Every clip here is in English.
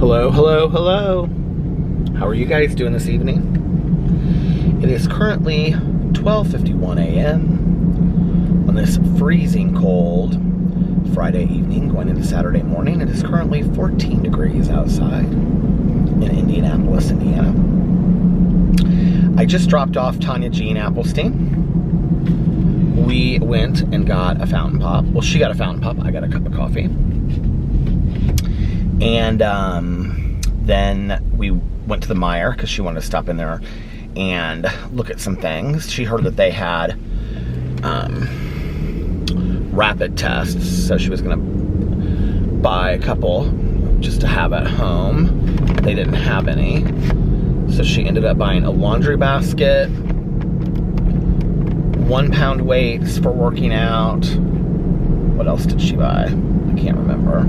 Hello, hello, hello. How are you guys doing this evening? It is currently 12:51 a.m. on this freezing cold Friday evening going into Saturday morning. It is currently 14 degrees outside in Indianapolis, Indiana. I just dropped off Tanya Jean Applestein. We went and got a fountain pop. Well, she got a fountain pop. I got a cup of coffee. And then we went to the Meijer because she wanted to stop in there and look at some things. She heard that they had rapid tests, so she was going to buy a couple just to have at home. They didn't have any, so she ended up buying a laundry basket, 1 pound weights for working out. What else did she buy? I can't remember.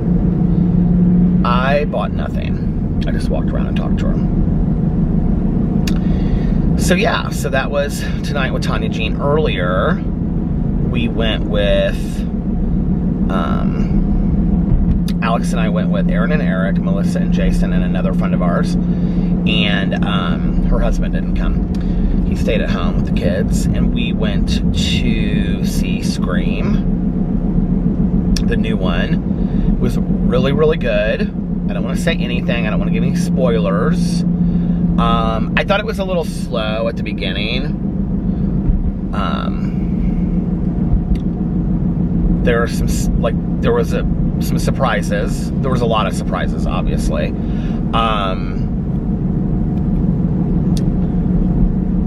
I bought nothing. I just walked around and talked to her. So yeah, so that was tonight with Tanya Jean. Earlier, we went with, Alex and I went with Aaron and Eric, Melissa and Jason, and another friend of ours. And her husband didn't come. He stayed at home with the kids. And we went to see Scream, the new one. It was really, really good. I don't want to say anything. I don't want to give any spoilers. I thought it was a little slow at the beginning. There are some surprises. There was a lot of surprises, obviously.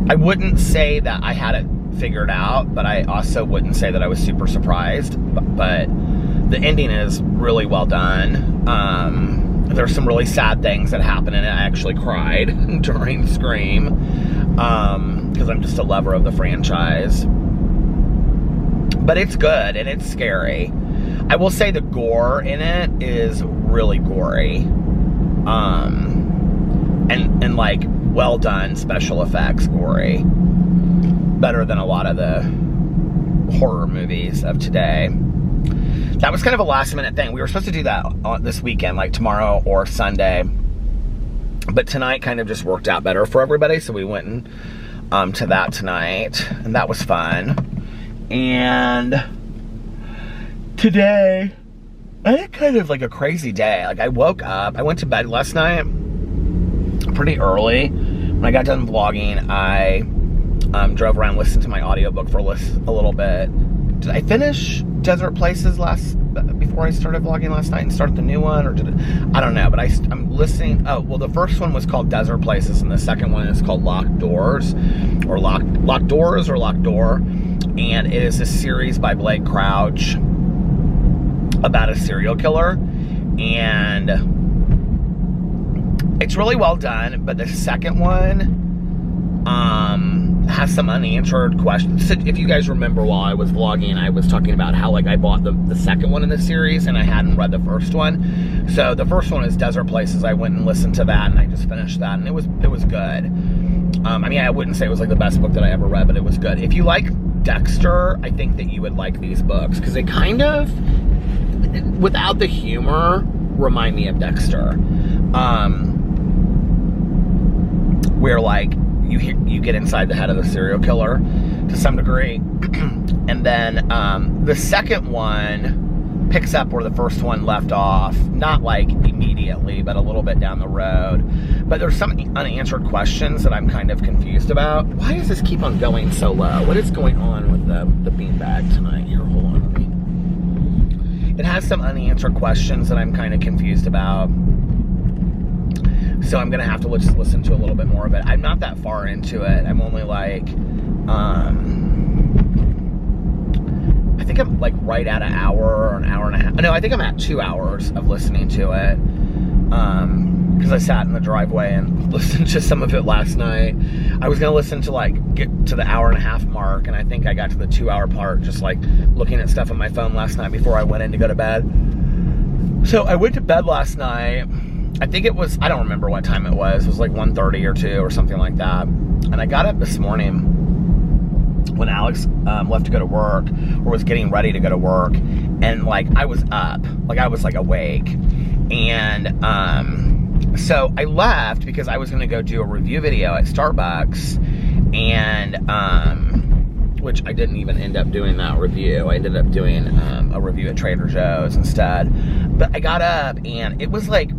I wouldn't say that I had it figured out, but I also wouldn't say that I was super surprised. But the ending is really well done. There's some really sad things that happen in it. I actually cried during Scream because I'm just a lover of the franchise. But it's good and it's scary. I will say the gore in it is really gory. And like well done special effects gory. Better than a lot of the horror movies of today. That was kind of a last minute thing. We were supposed to do that this weekend, like tomorrow or Sunday. But tonight kind of just worked out better for everybody. So we went to that tonight. And that was fun. And today, I had kind of like a crazy day. Like I woke up, I went to bed last night pretty early. When I got done vlogging, I drove around, listened to my audiobook for a little bit. Did I finish Desert Places before I started vlogging last night and start the new one, or I don't know, but I'm listening. Oh, well, the first one was called Desert Places, and the second one is called Locked Doors, or Locked Doors, or Locked Door, and it is a series by Blake Crouch about a serial killer, and it's really well done. But the second one has some unanswered questions. So if you guys remember, while I was vlogging, I was talking about how like I bought the second one in the series and I hadn't read the first one. So the first one is Desert Places. I went and listened to that and I just finished that, and it was good. I mean, I wouldn't say it was like the best book that I ever read, but it was good. If you like Dexter, I think that you would like these books because they kind of, without the humor, remind me of Dexter. Where like you get inside the head of the serial killer to some degree. And then the second one picks up where the first one left off, not like immediately, but a little bit down the road. But there's some unanswered questions that I'm kind of confused about. Why does this keep on going so low? What is going on with the beanbag tonight? Here, hold on with me. It has some unanswered questions that I'm kind of confused about. So I'm going to have to just listen to a little bit more of it. I'm not that far into it. I'm only like, I think I'm like right at an hour or an hour and a half. No, I think I'm at 2 hours of listening to it. Because I sat in the driveway and listened to some of it last night. I was going to listen to like, get to the hour and a half mark. And I think I got to the 2 hour part just like looking at stuff on my phone last night before I went in to go to bed. So I went to bed last night. I think it was, I don't remember what time it was. It was like 1:30 or 2 or something like that. And I got up this morning when Alex left to go to work, or was getting ready to go to work. And like, I was up, like I was like awake. And So I left because I was going to go do a review video at Starbucks, and which I didn't even end up doing that review. I ended up doing a review at Trader Joe's instead. But I got up, and it was like,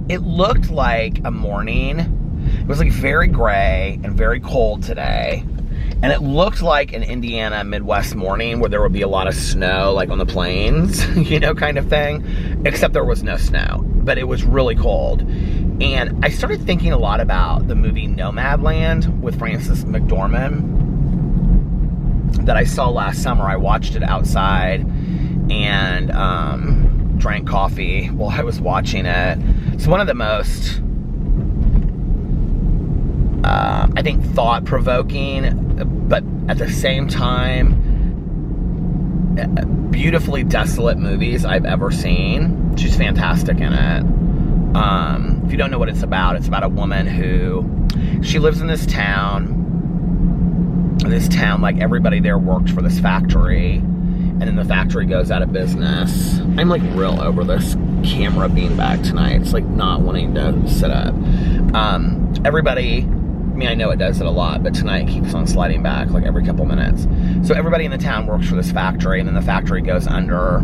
it looked like a morning. It was like very gray and very cold today. And it looked like an Indiana Midwest morning where there would be a lot of snow, like on the plains, you know, kind of thing. Except there was no snow, but it was really cold. And I started thinking a lot about the movie Nomadland with Frances McDormand that I saw last summer. I watched it outside and drank coffee while I was watching it. It's one of the most, I think, thought-provoking, but at the same time, beautifully desolate movies I've ever seen. She's fantastic in it. If you don't know what it's about a woman who, she lives in this town, like everybody there worked for this factory, and then the factory goes out of business. I'm like real over this camera beanbag tonight. It's like not wanting to sit up. Everybody, I mean, I know it does it a lot, but tonight it keeps on sliding back like every couple minutes. So everybody in the town works for this factory, and then the factory goes under,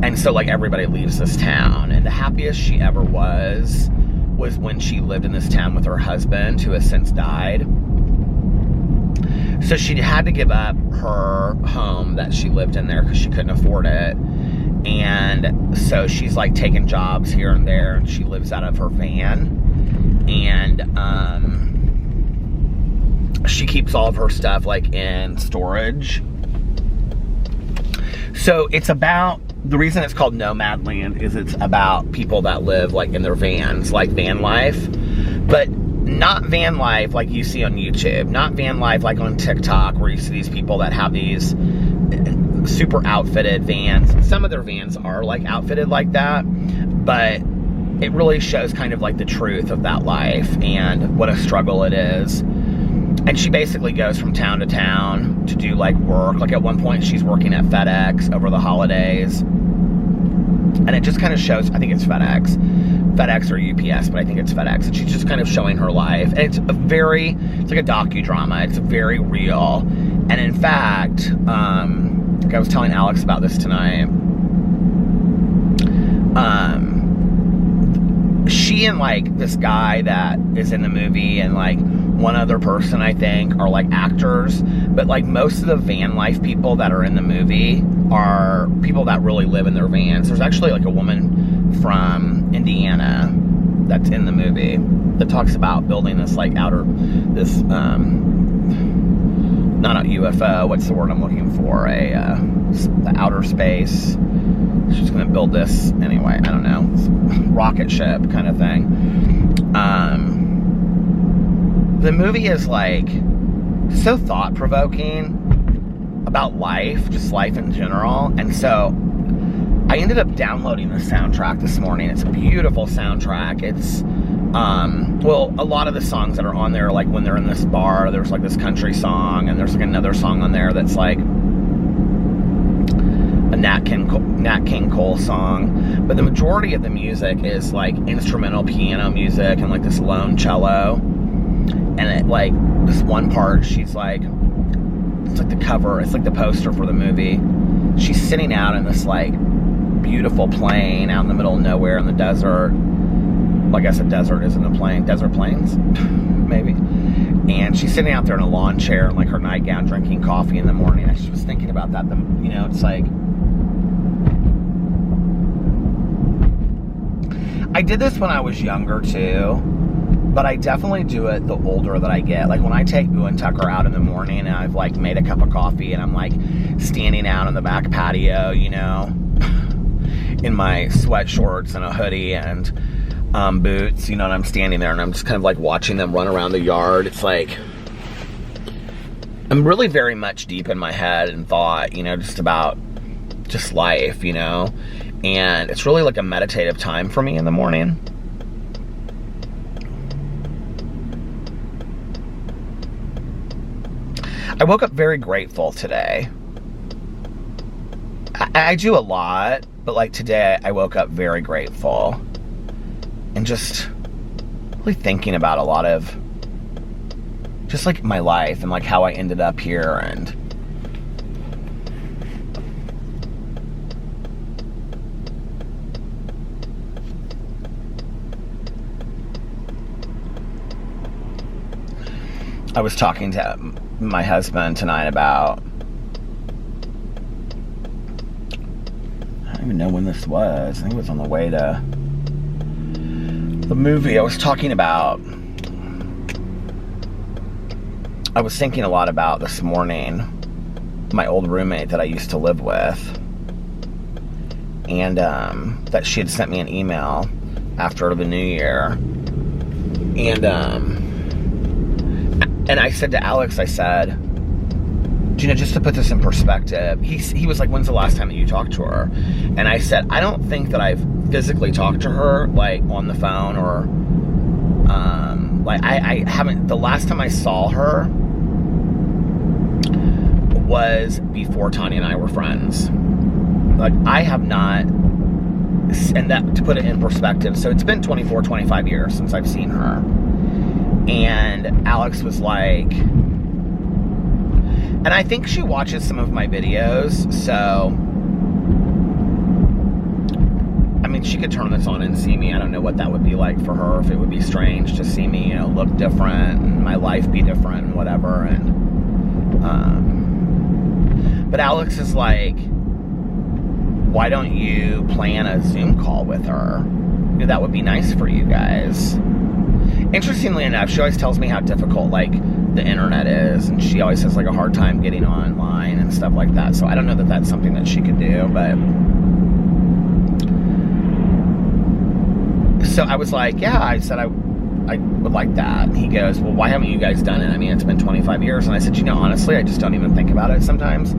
and so like everybody leaves this town. And the happiest she ever was when she lived in this town with her husband, who has since died. So she had to give up her home that she lived in there because she couldn't afford it. And so she's like taking jobs here and there, and she lives out of her van. And she keeps all of her stuff like in storage. So it's about, the reason it's called Nomadland is it's about people that live like in their vans, like van life, but not van life like you see on YouTube, not van life like on TikTok where you see these people that have these super outfitted vans. Some of their vans are like outfitted like that, but it really shows kind of like the truth of that life and what a struggle it is. And she basically goes from town to town to do like work. Like at one point she's working at FedEx over the holidays. And it just kind of shows, I think it's FedEx or UPS, but I think it's FedEx. And she's just kind of showing her life. And it's it's like a docudrama. It's very real. And in fact, like I was telling Alex about this tonight, she and like this guy that is in the movie and like one other person, I think, are like actors, but like most of the van life people that are in the movie are people that really live in their vans. There's actually like a woman from Indiana that's in the movie that talks about building this like not a UFO, what's the word I'm looking for, the outer space. She's gonna build this anyway, I don't know, rocket ship kind of thing. The movie is like so thought-provoking about life, just life in general. And so I ended up downloading the soundtrack this morning. It's a beautiful soundtrack. It's well, a lot of the songs that are on there, like when they're in this bar, there's like this country song, and there's like another song on there that's like a Nat King Cole song. But the majority of the music is like instrumental piano music and like this lone cello. And it, like, this one part, she's like, it's like the cover, it's like the poster for the movie. She's sitting out in this, like, beautiful plain out in the middle of nowhere in the desert. Well, I guess a desert isn't a plain. Desert plains? Maybe. And she's sitting out there in a lawn chair in, like, her nightgown drinking coffee in the morning. I just was thinking about that. You know, it's like, I did this when I was younger, too. But I definitely do it the older that I get. Like when I take Boo and Tucker out in the morning and I've like made a cup of coffee and I'm like standing out on the back patio, you know, in my sweat shorts and a hoodie and boots, you know, and I'm standing there and I'm just kind of like watching them run around the yard. It's like, I'm really very much deep in my head and thought, you know, just about just life, you know, and it's really like a meditative time for me in the morning. I woke up very grateful today. I do a lot, but like today I woke up very grateful. and just really thinking about a lot of just like my life and like how I ended up here. And I was talking to my husband tonight about, I don't even know when this was. I think it was on the way to the movie. I was thinking a lot about this morning, my old roommate that I used to live with, and that she had sent me an email after the new year, and I said to Alex, I said, Gina, just to put this in perspective, he was like, when's the last time that you talked to her? And I said, I don't think that I've physically talked to her, like, on the phone, or, like, I haven't, the last time I saw her was before Tanya and I were friends. Like, I have not, and that, to put it in perspective, so it's been 24, 25 years since I've seen her. And Alex was like, and I think she watches some of my videos, so, I mean, she could turn this on and see me. I don't know what that would be like for her, if it would be strange to see me, you know, look different, and my life be different, and whatever, and, but Alex is like, why don't you plan a Zoom call with her? You know, that would be nice for you guys. Interestingly enough, she always tells me how difficult, like, the internet is, and she always has, like, a hard time getting online and stuff like that, so I don't know that that's something that she could do, but, so I was like, yeah, I said I would like that, and he goes, well, why haven't you guys done it? I mean, it's been 25 years, and I said, you know, honestly, I just don't even think about it sometimes.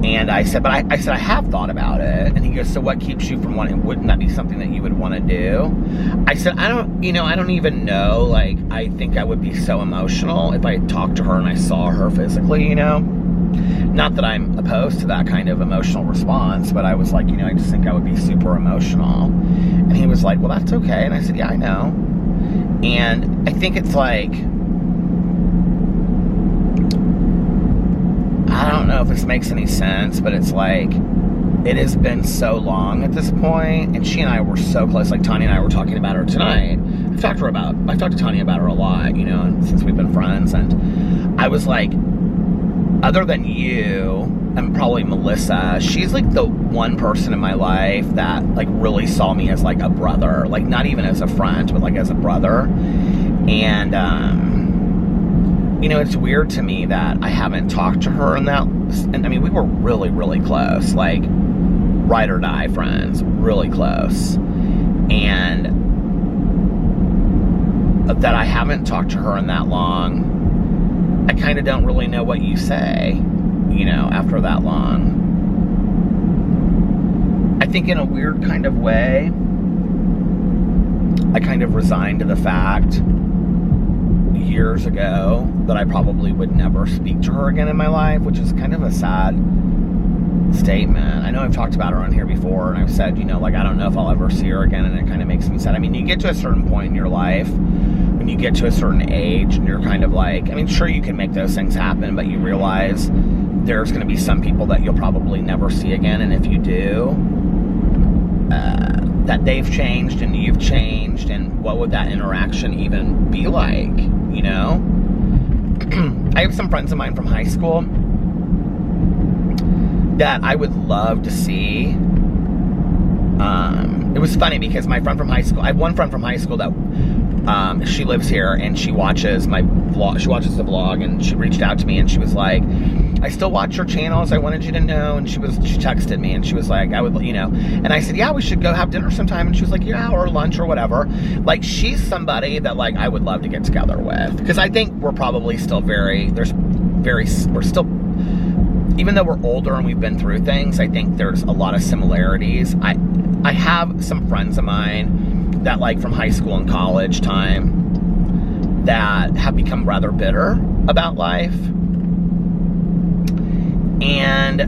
And I said, I have thought about it. And he goes, so what keeps you from wanting, wouldn't that be something that you would want to do? I said, I don't even know. Like, I think I would be so emotional if I talked to her and I saw her physically, you know? Not that I'm opposed to that kind of emotional response, but I was like, you know, I just think I would be super emotional. And he was like, well, that's okay. And I said, yeah, I know. And I think it's like, I don't know if this makes any sense, but it's like, it has been so long at this point, and she and I were so close. Like, Tanya and I were talking about her tonight. I've talked to Tanya about her a lot, you know, since we've been friends, and I was like, other than you, and probably Melissa, she's like the one person in my life that, like, really saw me as, like, a brother. Like, not even as a friend, but, like, as a brother. And, you know, it's weird to me that I haven't talked to her and I mean, we were really, really close, like, ride or die friends, really close, and that I haven't talked to her in that long. I kind of don't really know what you say, you know, after that long. I think in a weird kind of way, I kind of resigned to the fact years ago that I probably would never speak to her again in my life, which is kind of a sad statement. I know I've talked about her on here before, and I've said, you know, like, I don't know if I'll ever see her again, and it kind of makes me sad. I mean, you get to a certain point in your life, when you get to a certain age, and you're kind of like, I mean, sure, you can make those things happen, but you realize there's going to be some people that you'll probably never see again, and if you do, that they've changed and you've changed, and what would that interaction even be like, you know? I have some friends of mine from high school that I would love to see. It was funny because my friend from high school, I have one friend from high school that she lives here, and she watches my vlog, she watches the vlog, and she reached out to me and she was like, I still watch your channels, I wanted you to know. And she texted me and she was like, I would, you know, and I said, yeah, we should go have dinner sometime. And she was like, yeah, or lunch or whatever. Like, she's somebody that, like, I would love to get together with, because I think we're probably still we're still, even though we're older and we've been through things, I think there's a lot of similarities. I have some friends of mine that, like, from high school and college time, that have become rather bitter about life. And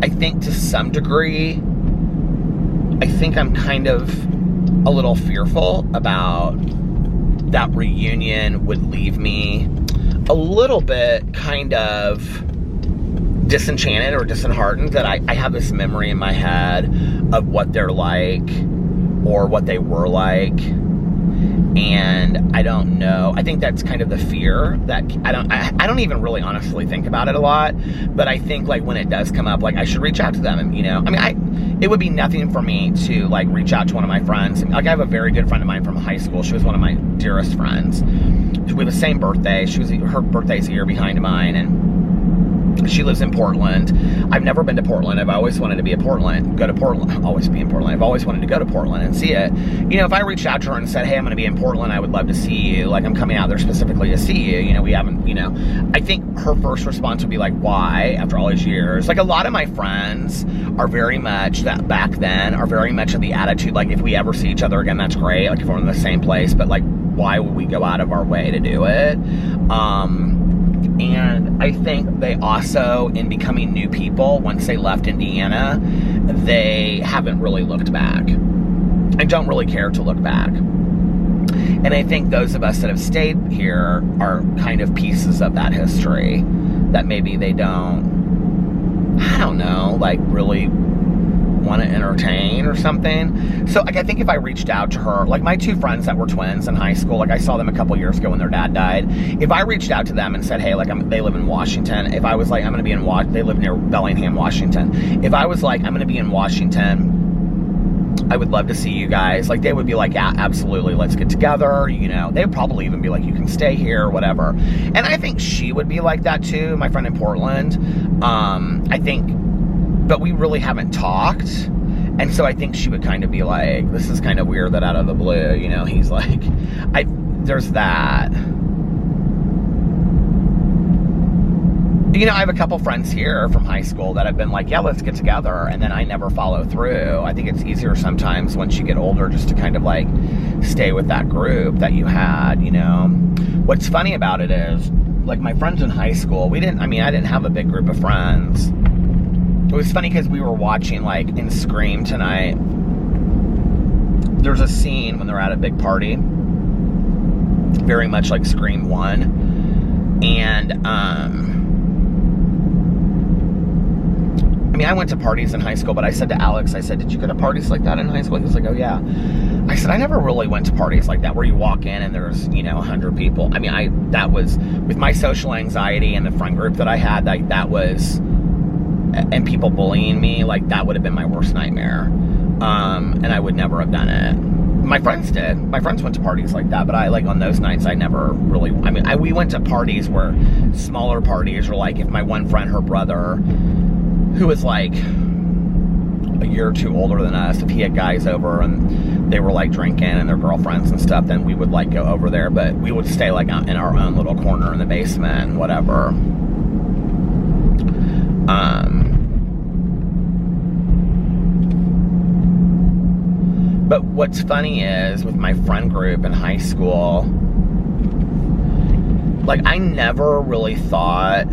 I think to some degree, I think I'm kind of a little fearful about that reunion would leave me a little bit kind of disenchanted or disheartened, that I have this memory in my head of what they're like or what they were like. And I don't know. I think that's kind of the fear that I don't even really honestly think about it a lot, but I think like when it does come up, like I should reach out to them. And, you know, I mean, it would be nothing for me to like reach out to one of my friends. Like I have a very good friend of mine from high school. She was one of my dearest friends. We have the same birthday. Her birthday's a year behind mine, and she lives in Portland. I've never been to Portland. I've always wanted to be in Portland. Always be in Portland. I've always wanted to go to Portland and see it. You know, if I reached out to her and said, hey, I'm going to be in Portland, I would love to see you. Like, I'm coming out there specifically to see you. You know, we haven't, you know. I think her first response would be like, why? After all these years. Like, a lot of my friends are very much, that back then, are very much of the attitude, like, if we ever see each other again, that's great. Like, if we're in the same place. But, like, why would we go out of our way to do it? And I think they also, in becoming new people, once they left Indiana, they haven't really looked back. I don't really care to look back. And I think those of us that have stayed here are kind of pieces of that history that maybe they don't, I don't know, like really want to entertain or something. So like I think if I reached out to her, like my two friends that were twins in high school, like I saw them a couple years ago when their dad died. If I reached out to them and said, hey, like they live in Washington. If I was like, I'm going to be in they live near Bellingham, Washington. If I was like, I'm going to be in Washington, I would love to see you guys. Like they would be like, yeah, absolutely, let's get together. You know, they'd probably even be like, you can stay here or whatever. And I think she would be like that too, my friend in Portland. I think, but we really haven't talked. And so I think she would kind of be like, this is kind of weird that out of the blue, you know, he's like, there's that. You know, I have a couple friends here from high school that have been like, yeah, let's get together. And then I never follow through. I think it's easier sometimes once you get older just to kind of like stay with that group that you had, you know. What's funny about it is, like my friends in high school, I didn't have a big group of friends. It was funny because we were watching, like, in Scream tonight, there's a scene when they're at a big party, very much like Scream 1, and, I went to parties in high school, but I said to Alex, I said, did you go to parties like that in high school? He was like, oh, yeah. I said, I never really went to parties like that, where you walk in and there's, you know, 100 people. That was, with my social anxiety and the friend group that I had, like, that was... and people bullying me, like that would have been my worst nightmare. And I would never have done it. My friends did. My friends went to parties like that, but I, like, on those nights, I never really, we went to parties where, smaller parties, or like, if my one friend, her brother, who was like a year or two older than us, if he had guys over and they were like drinking and their girlfriends and stuff, then we would like go over there, but we would stay like in our own little corner in the basement, whatever. But what's funny is, with my friend group in high school, like, I never really thought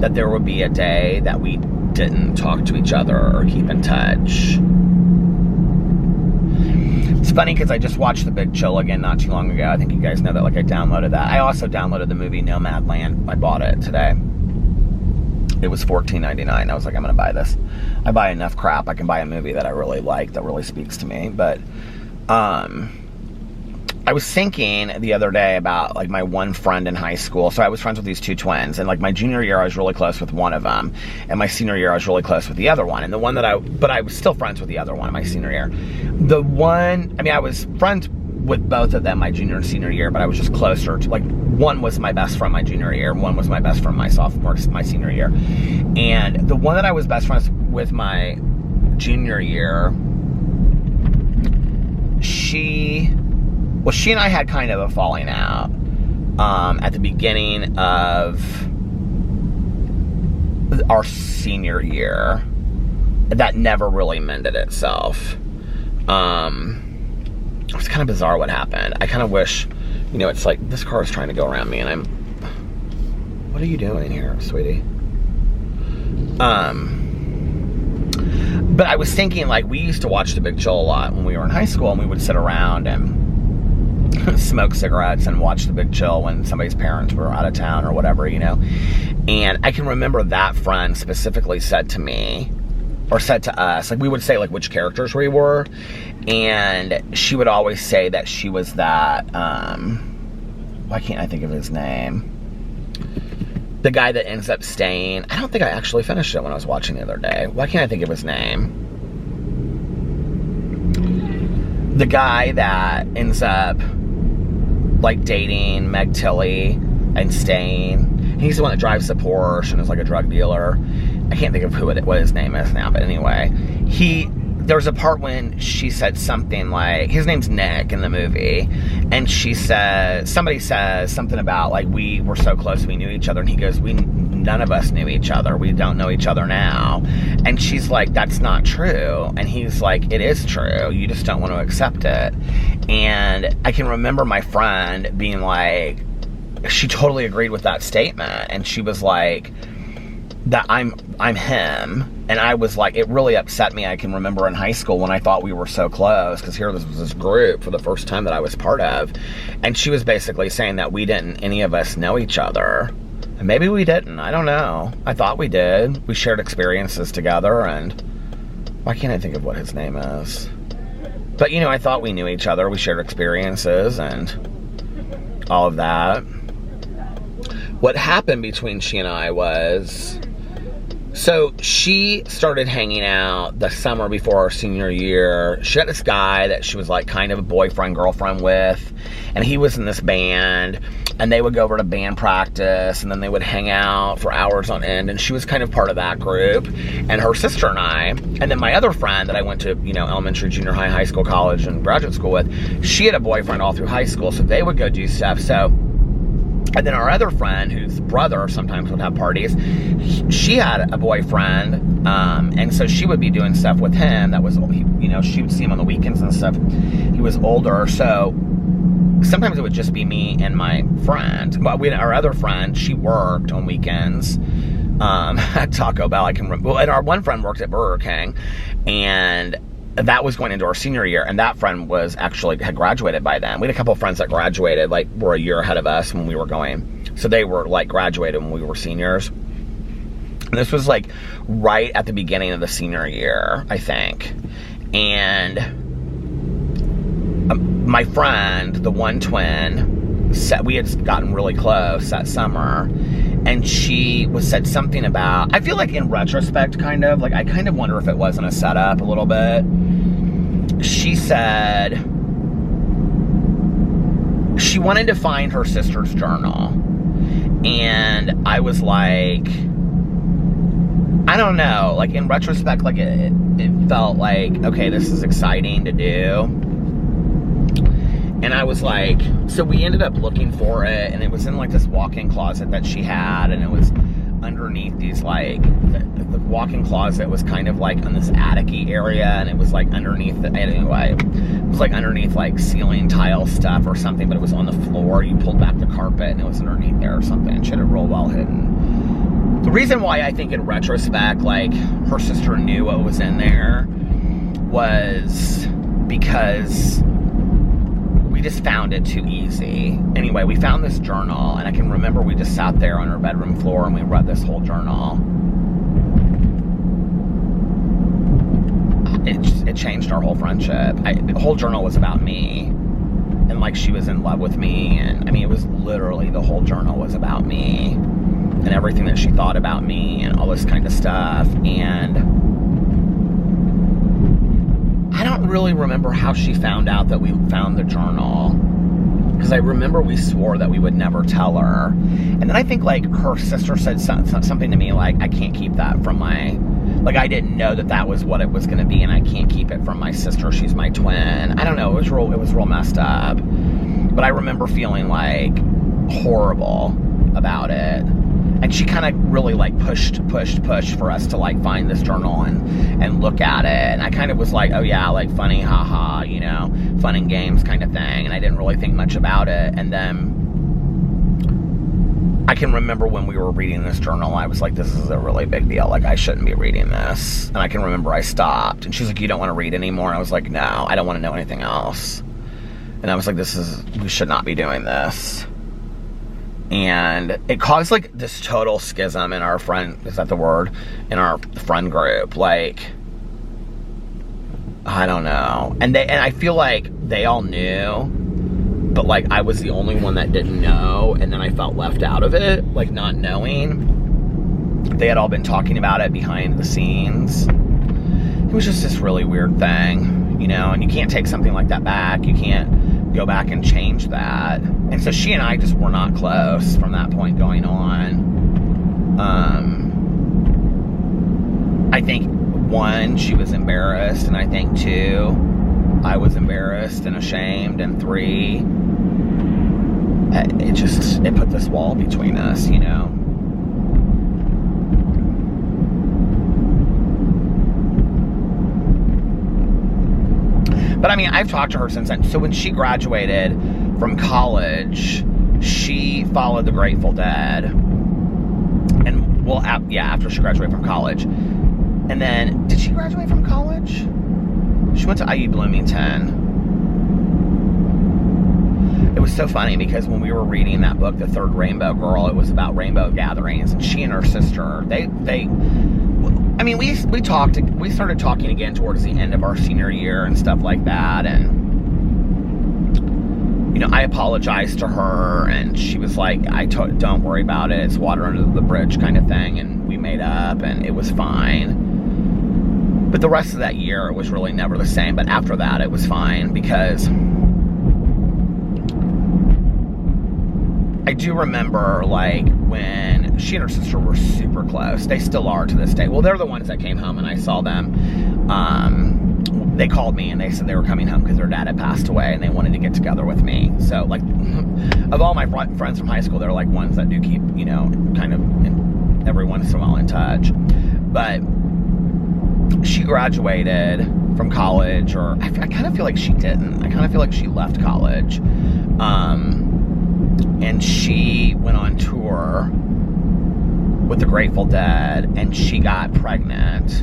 that there would be a day that we didn't talk to each other or keep in touch. It's funny because I just watched The Big Chill again not too long ago. I think you guys know that, like, I downloaded that. I also downloaded the movie Nomadland. I bought it today. It was $14.99. I was like, I'm going to buy this. I buy enough crap. I can buy a movie that I really like, that really speaks to me. But I was thinking the other day about, like, my one friend in high school. So I was friends with these two twins. And, like, my junior year, I was really close with one of them. And my senior year, I was really close with the other one. And the one that but I was still friends with the other one in my senior year. The one, I was friends with both of them my junior and senior year, but I was just closer to, like, one was my best friend my junior year, and one was my best friend my senior year. And the one that I was best friends with my junior year, she and I had kind of a falling out at the beginning of our senior year that never really mended itself. It was kind of bizarre what happened. I kind of wish, you know, it's like this car is trying to go around me and what are you doing here, sweetie? But I was thinking, like, we used to watch The Big Chill a lot when we were in high school, and we would sit around and smoke cigarettes and watch The Big Chill when somebody's parents were out of town or whatever, you know. And I can remember that friend specifically said to me, or said to us, like, we would say, like, which characters we were, and she would always say that she was that, why can't I think of his name? The guy that ends up staying. I don't think I actually finished it when I was watching the other day. Why can't I think of his name? The guy that ends up, like, dating Meg Tilly and staying. He's the one that drives the Porsche and is like a drug dealer. I can't think of what his name is now, but anyway. There's a part when she said something like, his name's Nick in the movie, and somebody says something about, like, we were so close, we knew each other, and he goes, none of us knew each other, we don't know each other now. And she's like, that's not true. And he's like, it is true, you just don't want to accept it. And I can remember my friend being like, she totally agreed with that statement, and she was like, that I'm him. And I was like, it really upset me. I can remember in high school when I thought we were so close, because here was this group for the first time that I was part of, and she was basically saying that any of us know each other. And maybe we didn't, I don't know. I thought we did. We shared experiences together, and why can't I think of what his name is? But, you know, I thought we knew each other. We shared experiences and all of that. What happened between she and I was, so she started hanging out the summer before our senior year. She had this guy that she was like kind of a boyfriend, girlfriend with, and he was in this band, and they would go over to band practice, and then they would hang out for hours on end, and she was kind of part of that group, and her sister and I, and then my other friend that I went to, you know, elementary, junior high, high school, college, and graduate school with, she had a boyfriend all through high school, so they would go do stuff, so. And then our other friend, whose brother sometimes would have parties, she had a boyfriend, and so she would be doing stuff with him that was, you know, she would see him on the weekends and stuff. He was older, so sometimes it would just be me and my friend. But our other friend, she worked on weekends at Taco Bell, I can remember. Well, and our one friend worked at Burger King, and that was going into our senior year, and that friend had graduated by then. We had a couple of friends that graduated, like, were a year ahead of us when we were going. So they were, like, graduated when we were seniors. And this was, like, right at the beginning of the senior year, I think. And my friend, the one twin, we had gotten really close that summer, and she said something about, I feel like in retrospect, kind of, like, I kind of wonder if it wasn't a setup a little bit. She said she wanted to find her sister's journal, and I was like, I don't know, like, in retrospect, like, it felt like, okay, this is exciting to do. And I was like, so we ended up looking for it, and it was in, like, this walk-in closet that she had, and it was underneath these, like, the walk-in closet was kind of, like, in this attic-y area, and it was, like, underneath, anyway, it was, like, underneath, like, ceiling tile stuff or something, but it was on the floor. You pulled back the carpet, and it was underneath there or something, and she had it real well hidden. The reason why I think in retrospect, like, her sister knew what was in there was because we just found it too easy. Anyway, we found this journal, and I can remember we just sat there on her bedroom floor and we read this whole journal. It changed our whole friendship. The whole journal was about me, and, like, she was in love with me, and I mean, it was literally, the whole journal was about me and everything that she thought about me and all this kind of stuff. And I don't really remember how she found out that we found the journal, because I remember we swore that we would never tell her. And then I think, like, her sister said something to me like, I can't keep that from my, like, I didn't know that was what it was going to be, and I can't keep it from my sister, she's my twin. I don't know, it was real messed up. But I remember feeling, like, horrible about it. And she kind of really, like, pushed for us to, like, find this journal and look at it. And I kind of was like, oh yeah, like, funny, haha, you know, fun and games kind of thing. And I didn't really think much about it. And then I can remember when we were reading this journal, I was like, this is a really big deal. Like, I shouldn't be reading this. And I can remember I stopped. And she's like, you don't want to read anymore? And I was like, no, I don't want to know anything else. And I was like, we should not be doing this. And it caused, like, this total schism in our friend, is that the word? In our friend group. Like, I don't know. And I feel like they all knew, but, like, I was the only one that didn't know, and then I felt left out of it, like, not knowing. They had all been talking about it behind the scenes. It was just this really weird thing, you know, and you can't take something like that back. You can't go back and change that. And so she and I just were not close from that point going on. I think, 1, she was embarrassed, and I think 2, I was embarrassed and ashamed, and 3, it put this wall between us, you know. But I mean, I've talked to her since then. So when she graduated from college, she followed the Grateful Dead. And, well, after she graduated from college. And then, did she graduate from college? She went to IU Bloomington. It was so funny because when we were reading that book, The Third Rainbow Girl, it was about rainbow gatherings, and she and her sister, I mean, we started talking again towards the end of our senior year and stuff like that, and, you know, I apologized to her, and she was like, don't worry about it, it's water under the bridge kind of thing, and we made up, and it was fine. But the rest of that year, it was really never the same. But after that, it was fine, because I do remember, like, when she and her sister were super close. They still are to this day. Well, they're the ones that came home and I saw them. They called me and they said they were coming home because their dad had passed away and they wanted to get together with me. So, like, of all my friends from high school, they're, like, ones that do keep, you know, kind of every once in a while in touch. But she graduated from college, or I kind of feel like she didn't. I kind of feel like she left college. And she went on tour with the Grateful Dead, and she got pregnant.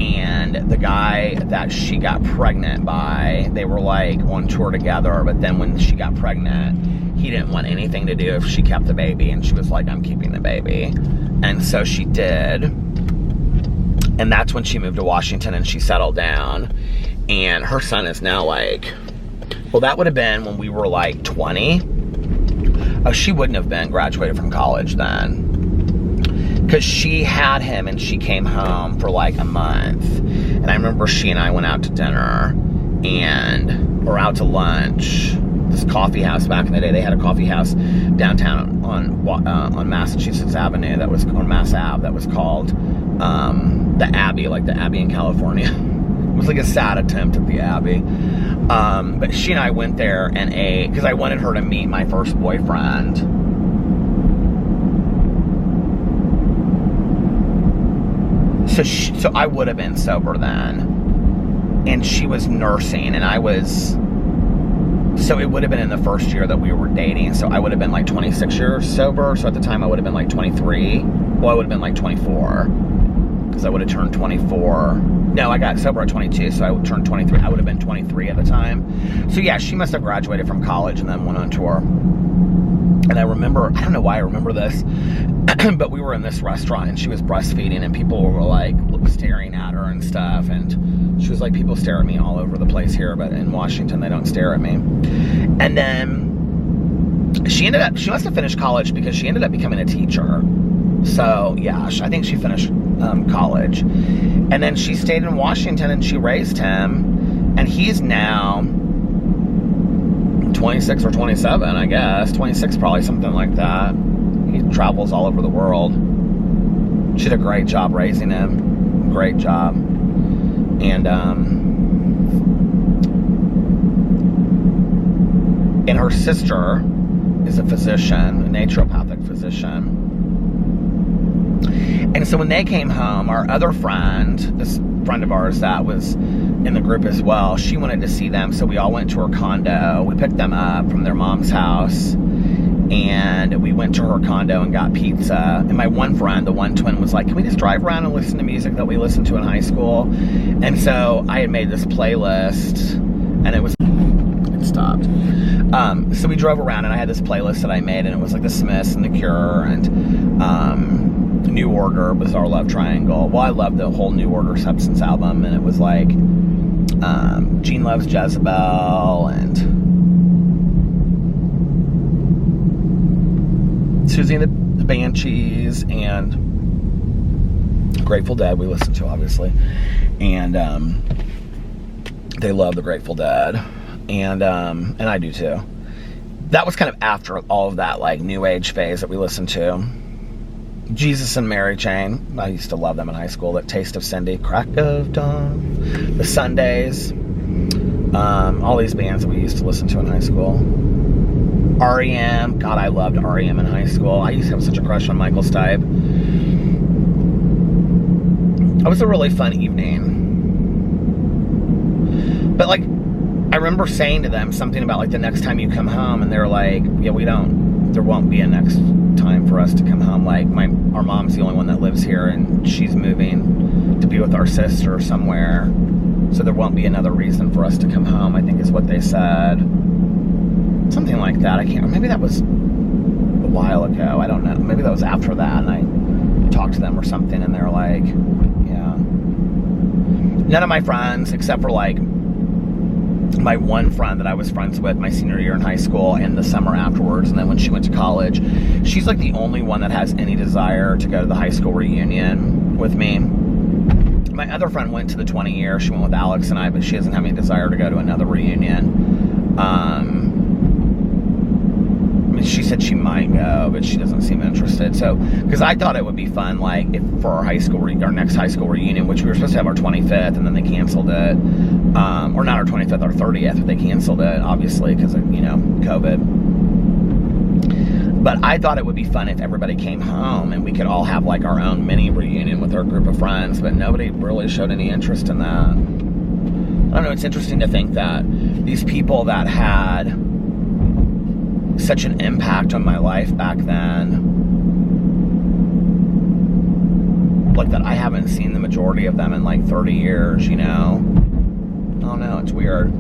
And the guy that she got pregnant by, they were, like, on tour together, but then when she got pregnant, he didn't want anything to do if she kept the baby, and she was like, I'm keeping the baby. And so she did. And that's when she moved to Washington and she settled down. And her son is now, like, well, that would have been when we were, like, 20. Oh, she wouldn't have been graduated from college then. Because she had him and she came home for, like, a month. And I remember she and I went out to dinner or out to lunch. This coffee house, back in the day, they had a coffee house downtown on Massachusetts Avenue, that was on Mass Ave, that was called the Abbey, like the Abbey in California. It was like a sad attempt at the Abbey. But she and I went there and ate, because I wanted her to meet my first boyfriend. So I would have been sober then. And she was nursing, and I was... So it would have been in the first year that we were dating. So I would have been, like, 26 years sober. So at the time I would have been, like, 23. Well, I would have been, like, 24. Because I would have turned 24. No, I got sober at 22, so I would turn 23. I would have been 23 at the time. So yeah, she must have graduated from college and then went on tour. And I remember, I don't know why I remember this, but we were in this restaurant and she was breastfeeding and people were, like, staring at her and stuff. And she was like, people stare at me all over the place here, but in Washington they don't stare at me. And then she must have finished college because she ended up becoming a teacher. So yeah, I think she finished college. And then she stayed in Washington and she raised him. And he's now 26 or 27, I guess. 26 probably, something like that. He travels all over the world. She did a great job raising him. Great job. And her sister is a physician, a naturopathic physician. And so when they came home, our other friend, this friend of ours that was in the group as well, she wanted to see them, so we all went to her condo. We picked them up from their mom's house, and we went to her condo and got pizza. And my one friend, the one twin, was like, can we just drive around and listen to music that we listened to in high school? And so I had made this playlist, and it stopped. So we drove around, and I had this playlist that I made, and it was like the Smiths and the Cure and New Order, Bizarre Love Triangle. Well, I loved the whole New Order Substance album, and it was like Gene Loves Jezebel and Susie and the Banshees and Grateful Dead we listened to, obviously. And they love the Grateful Dead. And I do too. That was kind of after all of that like new age phase that we listened to. Jesus and Mary Chain, I used to love them in high school. That Taste of Cindy, Crack of Dawn, The Sundays, all these bands that we used to listen to in high school. R.E.M. God, I loved R.E.M. in high school. I used to have such a crush on Michael Stipe. It was a really fun evening. But like, I remember saying to them something about like the next time you come home, and they're like, yeah, there won't be a next time for us to come home. Like our mom's the only one that lives here, and she's moving to be with our sister somewhere. So there won't be another reason for us to come home, I think is what they said. Something like that. I can't, maybe that was a while ago. I don't know. Maybe that was after that, and I talked to them or something, and they're like, yeah. None of my friends, except for like my one friend that I was friends with my senior year in high school and the summer afterwards, and then when she went to college, she's like the only one that has any desire to go to the high school reunion with me. My other friend went to the 20 year. She went with Alex and I, but she doesn't have any desire to go to another reunion. She said she might go, but she doesn't seem interested. So, because I thought it would be fun, like, if for our our next high school reunion, which we were supposed to have our 25th, and then they canceled it. Or not our 25th, our 30th, but they canceled it, obviously, because of, COVID. But I thought it would be fun if everybody came home and we could all have, like, our own mini reunion with our group of friends, but nobody really showed any interest in that. I don't know, it's interesting to think that these people that had such an impact on my life back then, like that I haven't seen the majority of them in like 30 years, I don't know, it's weird.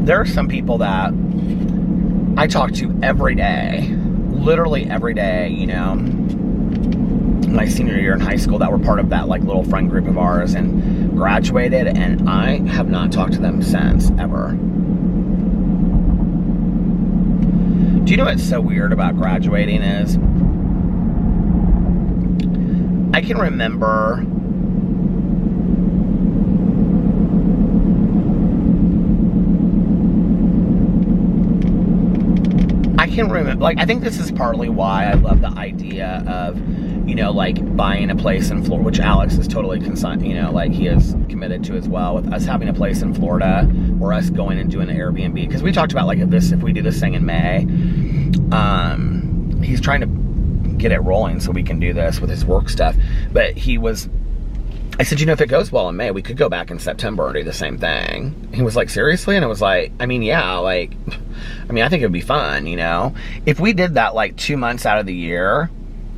There are some people that I talk to every day, literally every day, my senior year in high school, that were part of that like little friend group of ours and graduated, and I have not talked to them since, ever. Do you know what's so weird about graduating is I can remember like, I think this is partly why I love the idea of, like buying a place in Florida, which Alex is totally like he is committed to as well, with us having a place in Florida or us going and doing an Airbnb. Because we talked about like if we do this thing in May, he's trying to get it rolling so we can do this with his work stuff. But I said, if it goes well in May, we could go back in September and do the same thing. He was like, seriously? And I was like, yeah, like, I think it would be fun, If we did that like 2 months out of the year,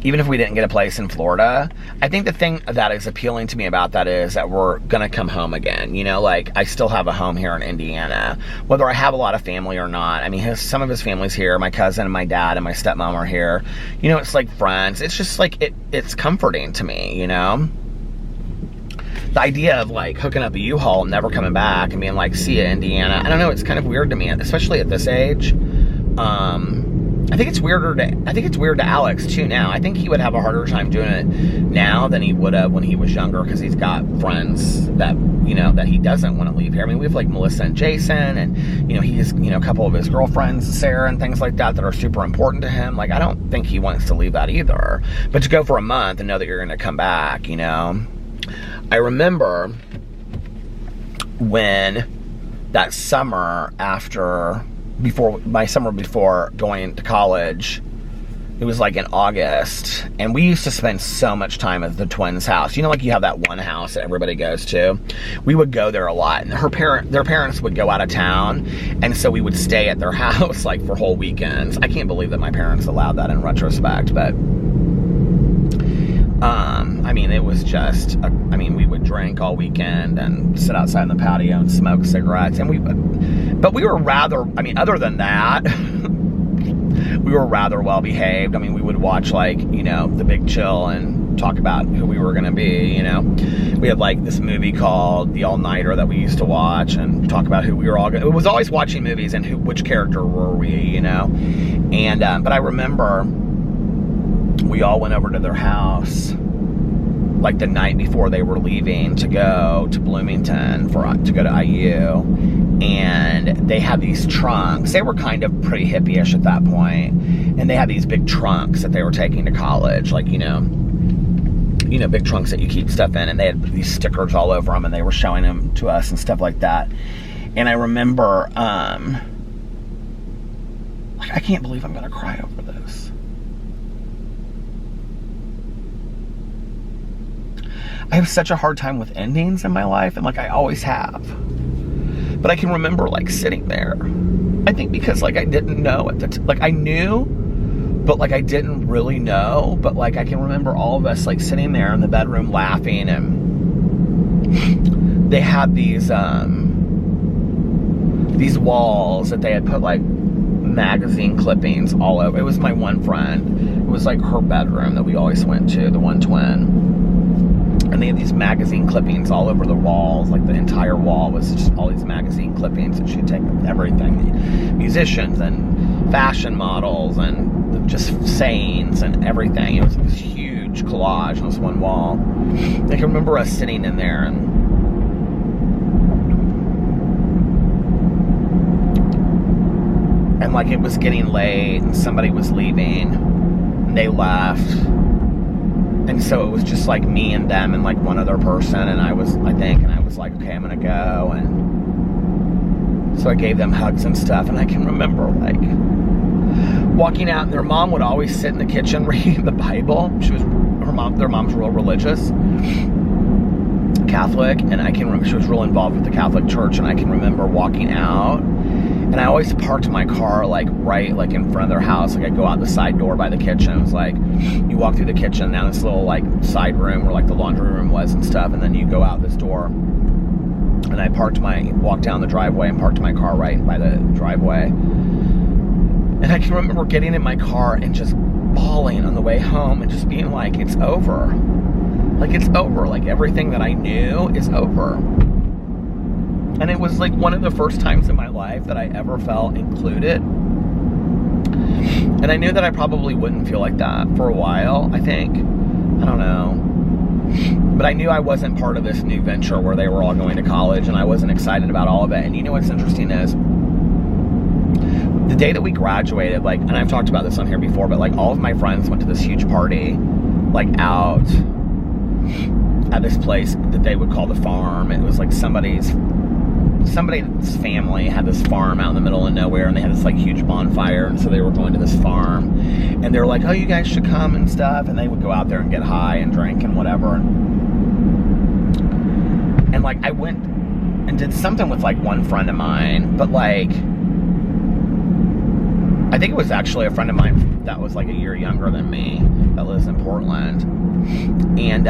even if we didn't get a place in Florida, I think the thing that is appealing to me about that is that we're gonna come home again. Like, I still have a home here in Indiana, whether I have a lot of family or not. Some of his family's here. My cousin and my dad and my stepmom are here. It's like friends. It's just like, it's comforting to me, The idea of like hooking up a U-Haul and never coming back and being like, see ya, Indiana. I don't know, it's kind of weird to me, especially at this age. I think it's weird to Alex too now. I think he would have a harder time doing it now than he would have when he was younger, because he's got friends that, that he doesn't want to leave here. We have like Melissa and Jason, and, he has, a couple of his girlfriends, Sarah and things like that are super important to him. Like, I don't think he wants to leave that either. But to go for a month and know that you're going to come back, I remember when that summer before going to college, It was like in August, and we used to spend so much time at the twins' house. You know, like you have that one house that everybody goes to. We would go there a lot, and their parents would go out of town, and so we would stay at their house like for whole weekends. I can't believe that my parents allowed that in retrospect, but I mean, it was just, we would drink all weekend and sit outside on the patio and smoke cigarettes, but we were rather, other than that, we were rather well behaved. We would watch The Big Chill and talk about who we were going to be, We had this movie called The All-Nighter that we used to watch and talk about who we were all going to. It was always watching movies and which character were we, And, but I remember we all went over to their house the night before they were leaving to go to Bloomington to go to IU, and they had these trunks. They were kind of pretty hippie-ish at that point, and they had these big trunks that they were taking to college, big trunks that you keep stuff in, and they had these stickers all over them, and they were showing them to us and stuff like that. And I remember, I can't believe I'm gonna cry over this. I have such a hard time with endings in my life, and I always have. But I can remember sitting there. I think because I didn't know at the I knew, but I didn't really know. But I can remember all of us sitting there in the bedroom laughing, and they had these walls that they had put magazine clippings all over. It was my one friend. It was her bedroom that we always went to, the one twin. And they had these magazine clippings all over the walls. The entire wall was just all these magazine clippings that she'd taken with everything. Musicians and fashion models and just sayings and everything. It was this huge collage on this one wall. I can remember us sitting in there and it was getting late and somebody was leaving and they left. And so it was just me and them and one other person, and I was okay, I'm gonna go. And so I gave them hugs and stuff, and I can remember walking out, and their mom would always sit in the kitchen reading the Bible. Their mom's real religious, Catholic, and I can remember she was real involved with the Catholic Church, and I can remember walking out, and I always parked my car right in front of their house. I go out the side door by the kitchen. It was you walk through the kitchen, down this little side room where the laundry room was and stuff, and then you go out this door. And I walked down the driveway and parked my car right by the driveway. And I can remember getting in my car and just bawling on the way home and just being it's over. It's over. Everything that I knew is over. And it was one of the first times in my life that I ever felt included. And I knew that I probably wouldn't feel like that for a while, I think. I don't know. But I knew I wasn't part of this new venture where they were all going to college, and I wasn't excited about all of it. And you know what's interesting is, the day that we graduated, and I've talked about this on here before, but all of my friends went to this huge party, out at this place that they would call the farm. And it was somebody's family had this farm out in the middle of nowhere, and they had this huge bonfire, and so they were going to this farm, and they were oh, you guys should come and stuff, and they would go out there and get high and drink and whatever, and I went and did something with one friend of mine, but I think it was actually a friend of mine that was a year younger than me that lives in Portland, and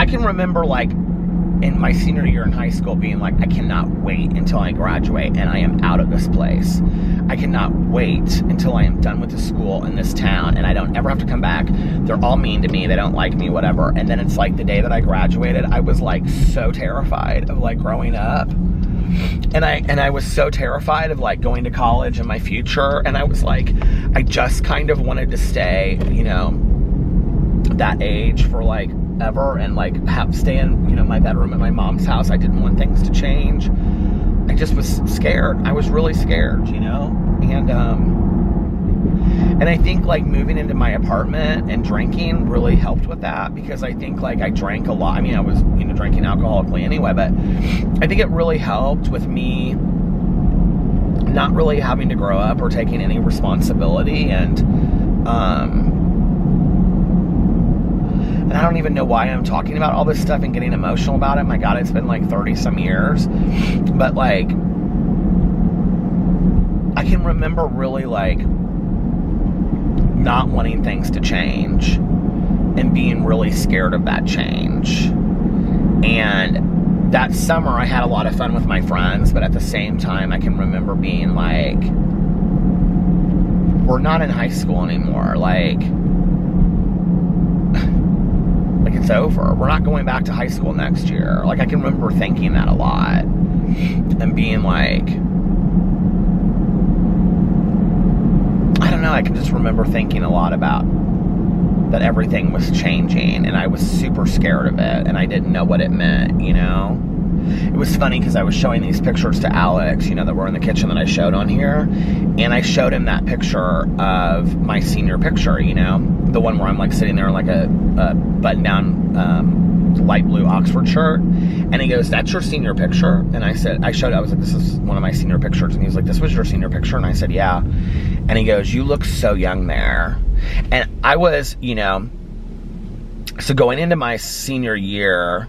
I can remember in my senior year in high school being I cannot wait until I graduate and I am out of this place. I cannot wait until I am done with the school in this town and I don't ever have to come back. They're all mean to me. They don't like me, whatever. And then it's the day that I graduated, I was so terrified of growing up. And I was so terrified of like going to college and my future, and I was like, I just kind of wanted to stay, you know, that age for like ever, and like stay in, you know, my bedroom at my mom's house. I didn't want things to change. I just was scared. I was really scared, you know, and I think like moving into my apartment and drinking really helped with that, because I think like I drank a lot. I mean, I was, you know, drinking alcoholically anyway, but I think it really helped with me not really having to grow up or taking any responsibility, and I don't even know why I'm talking about all this stuff and getting emotional about it. My God, it's been like 30 some years. But like, I can remember really like not wanting things to change and being really scared of that change. And that summer I had a lot of fun with my friends, but at the same time I can remember being like, we're not in high school anymore. Like it's over. We're not going back to high school next year. Like, I can remember thinking that a lot and being like, I don't know, I can just remember thinking a lot about that everything was changing, and I was super scared of it, and I didn't know what it meant, you know? It was funny because I was showing these pictures to Alex, you know, that were in the kitchen that I showed on here, and I showed him that picture of my senior picture, you know, the one where I'm like sitting there in like a button-down light blue Oxford shirt, and he goes, "That's your senior picture?" And I said, I was like, "This is one of my senior pictures," and he was like, "This was your senior picture?" And I said, "Yeah." And he goes, "You look so young there." And I was, you know, so going into my senior year,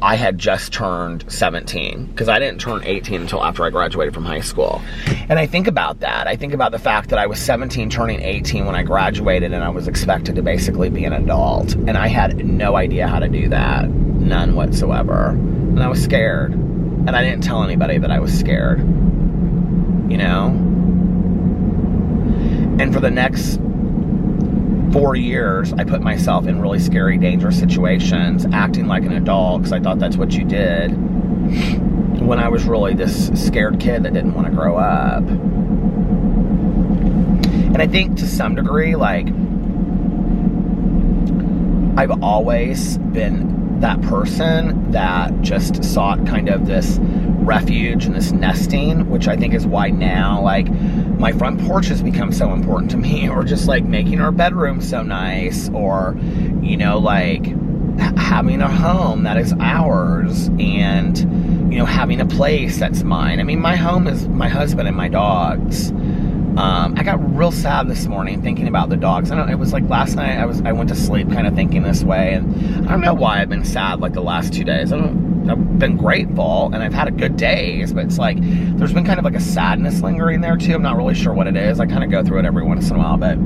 I had just turned 17, because I didn't turn 18 until after I graduated from high school. And I think about that. I think about the fact that I was 17 turning 18 when I graduated, and I was expected to basically be an adult. And I had no idea how to do that. None whatsoever. And I was scared. And I didn't tell anybody that I was scared. You know? And for the next 4 years, I put myself in really scary, dangerous situations, acting like an adult, because I thought that's what you did, when I was really this scared kid that didn't want to grow up. And I think to some degree, like, I've always been that person that just sought kind of this refuge and this nesting, which I think is why now, like, my front porch has become so important to me, or just like making our bedroom so nice, or, you know, like having a home that is ours, and, you know, having a place that's mine. I mean, my home is my husband and my dogs. I got real sad this morning thinking about the dogs. I don't know, it was like last night I went to sleep kind of thinking this way, and I don't know why I've been sad like the last 2 days. I've been grateful, and I've had good days, but it's like there's been kind of like a sadness lingering there too. I'm not really sure what it is. I kind of go through it every once in a while, but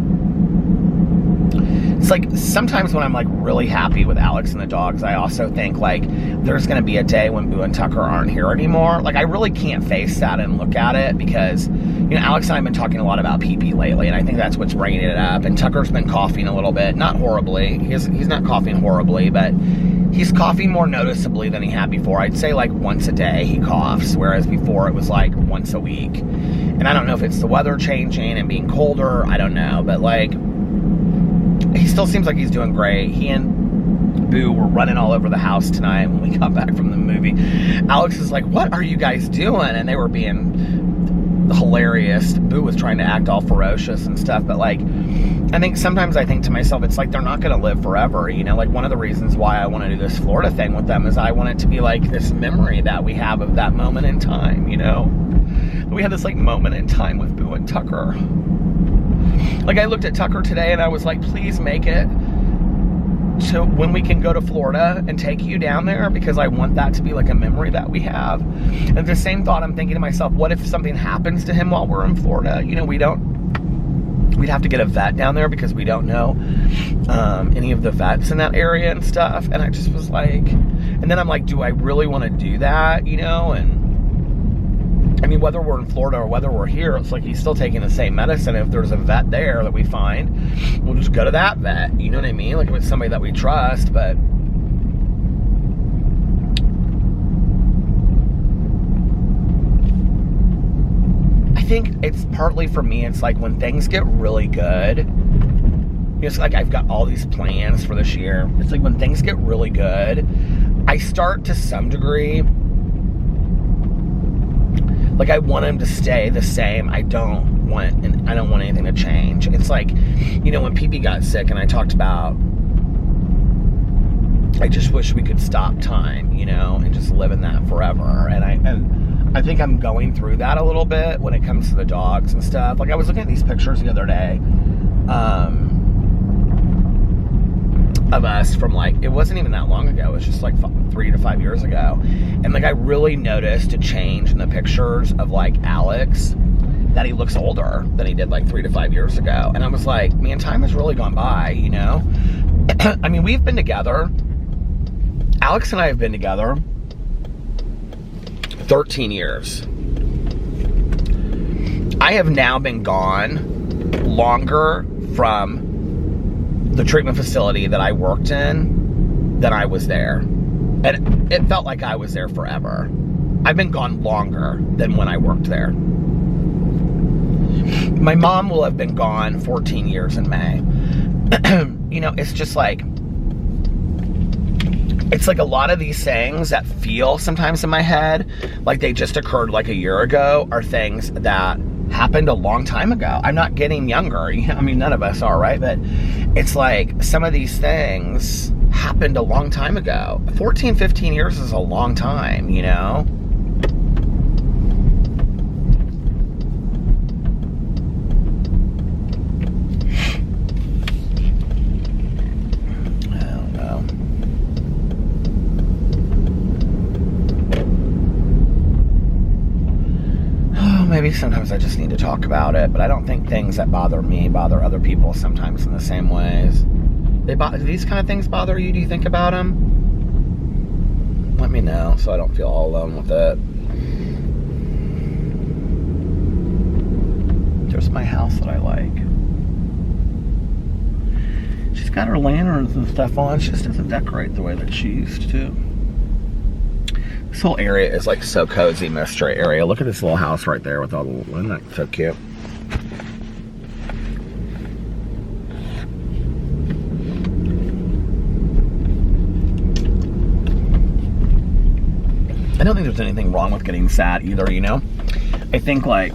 it's like sometimes when I'm like really happy with Alex and the dogs, I also think like there's going to be a day when Boo and Tucker aren't here anymore. Like, I really can't face that and look at it, because, you know, Alex and I have been talking a lot about pee-pee lately, and I think that's what's bringing it up. And Tucker's been coughing a little bit, not horribly. He's not coughing horribly, but he's coughing more noticeably than he had before. I'd say like once a day he coughs, whereas before it was like once a week. And I don't know if it's the weather changing and being colder, I don't know, but like, he still seems like he's doing great. He and Boo were running all over the house tonight when we got back from the movie. Alex is like, "What are you guys doing?" And they were being hilarious. Boo was trying to act all ferocious and stuff, but like, I think sometimes I think to myself, it's like they're not going to live forever, you know? Like, one of the reasons why I want to do this Florida thing with them is I want it to be like this memory that we have of that moment in time, you know? We had this like moment in time with Boo and Tucker. Like, I looked at Tucker today and I was like, please make it to when we can go to Florida and take you down there, because I want that to be like a memory that we have. And the same thought, I'm thinking to myself, what if something happens to him while we're in Florida? You know, we'd have to get a vet down there because we don't know any of the vets in that area and stuff. And I just was like, and then I'm like, do I really want to do that, you know? And I mean, whether we're in Florida or whether we're here, it's like he's still taking the same medicine. If there's a vet there that we find, we'll just go to that vet. You know what I mean? Like, if it's somebody that we trust. But I think it's partly for me, it's like when things get really good, it's like I've got all these plans for this year. It's like when things get really good, I start to some degree, like, I want him to stay the same. I don't want anything to change. It's like, you know, when Pee-Pee got sick and I talked about, I just wish we could stop time, you know, and just live in that forever. And I think I'm going through that a little bit when it comes to the dogs and stuff. Like, I was looking at these pictures the other day, of us from, like, it wasn't even that long ago. It was just like 3 to 5 years ago. And, like, I really noticed a change in the pictures of, like, Alex, that he looks older than he did like 3 to 5 years ago. And I was like, man, time has really gone by, you know? I mean, we've been together. Alex and I have been together 13 years. I have now been gone longer from the treatment facility that I worked in than I was there. And it felt like I was there forever. I've been gone longer than when I worked there. My mom will have been gone 14 years in May. You know, it's just like, it's like a lot of these things that feel sometimes in my head like they just occurred like a year ago are things that happened a long time ago. I'm not getting younger. I mean, none of us are, right? But it's like some of these things happened a long time ago. 14, 15 years is a long time, you know? Maybe sometimes I just need to talk about it, but I don't think things that bother me bother other people sometimes in the same ways. Do these kind of things bother you? Do you think about them? Let me know so I don't feel all alone with it. There's my house that I like. She's got her lanterns and stuff on. She just doesn't decorate the way that she used to. This whole area is like so cozy, mystery area. Look at this little house right there with all the, isn't that so cute? I don't think there's anything wrong with getting sad either, you know? I think, like,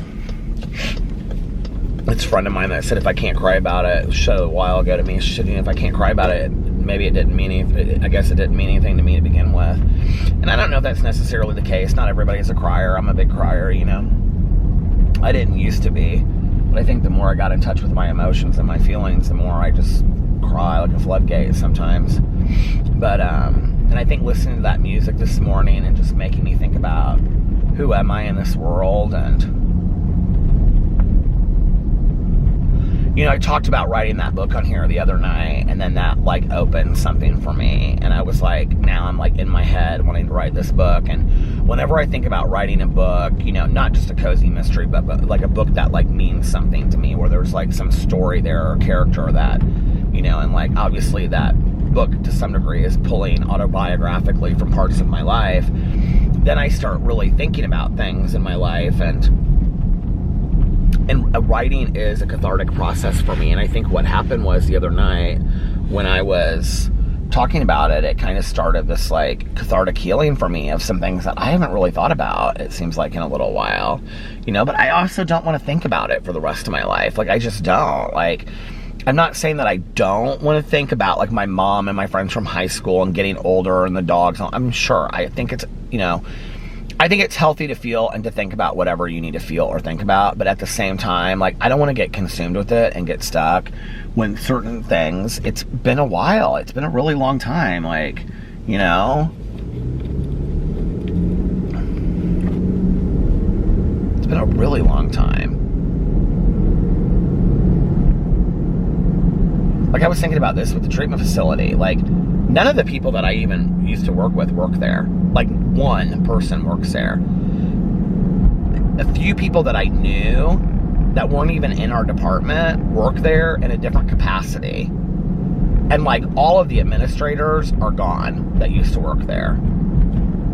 it's a friend of mine that said if I can't cry about it, she said a while ago to me, she said, you know, if I can't cry about it, maybe it didn't mean anything. I guess it didn't mean anything to me to begin with. And I don't know if that's necessarily the case. Not everybody's a crier. I'm a big crier, you know. I didn't used to be. But I think the more I got in touch with my emotions and my feelings, the more I just cry like a floodgate sometimes. But, and I think listening to that music this morning and just making me think about who am I in this world, and you know, I talked about writing that book on here the other night, and then that, like, opened something for me. And I was like, now I'm, like, in my head wanting to write this book. And whenever I think about writing a book, you know, not just a cozy mystery, but like a book that, like, means something to me, where there's, like, some story there or character that, you know, and, like, obviously that book to some degree is pulling autobiographically from parts of my life, then I start really thinking about things in my life, and writing is a cathartic process for me. And I think what happened was the other night when I was talking about it, it kind of started this, like, cathartic healing for me of some things that I haven't really thought about, it seems like, in a little while, you know. But I also don't want to think about it for the rest of my life. Like, I just don't. Like, I'm not saying that I don't want to think about, like, my mom and my friends from high school and getting older and the dogs. I'm sure. I think it's, you know, I think it's healthy to feel and to think about whatever you need to feel or think about, but at the same time, like, I don't want to get consumed with it and get stuck when certain things, it's been a while, it's been a really long time, like, you know, it's been a really long time. Like, I was thinking about this with the treatment facility, like, none of the people that I even used to work with work there. Like, one person works there. A few people that I knew that weren't even in our department work there in a different capacity. And, like, all of the administrators are gone that used to work there.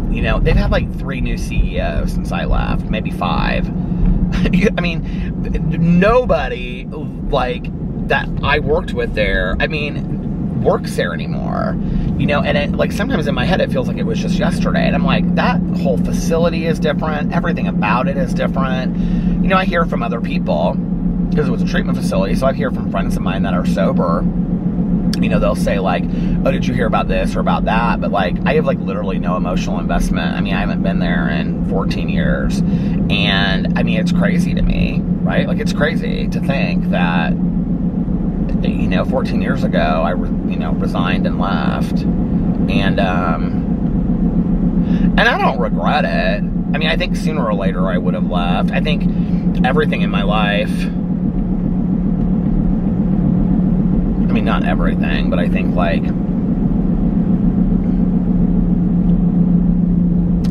You know, they've had, like, 3 new CEOs since I left, maybe 5. I mean, nobody, like, that I worked with there, I mean, works there anymore, you know. And it, like, sometimes in my head it feels like it was just yesterday, and I'm like, that whole facility is different, everything about it is different, you know. I hear from other people, because it was a treatment facility, so I hear from friends of mine that are sober, you know, they'll say like, oh, did you hear about this or about that? But like, I have like literally no emotional investment. I mean, I haven't been there in 14 years. And I mean, it's crazy to me, right? Like, it's crazy to think that, you know, 14 years ago, I, resigned and left. And I don't regret it. I mean, I think sooner or later I would have left. I think everything in my life, I mean, not everything, but I think, like,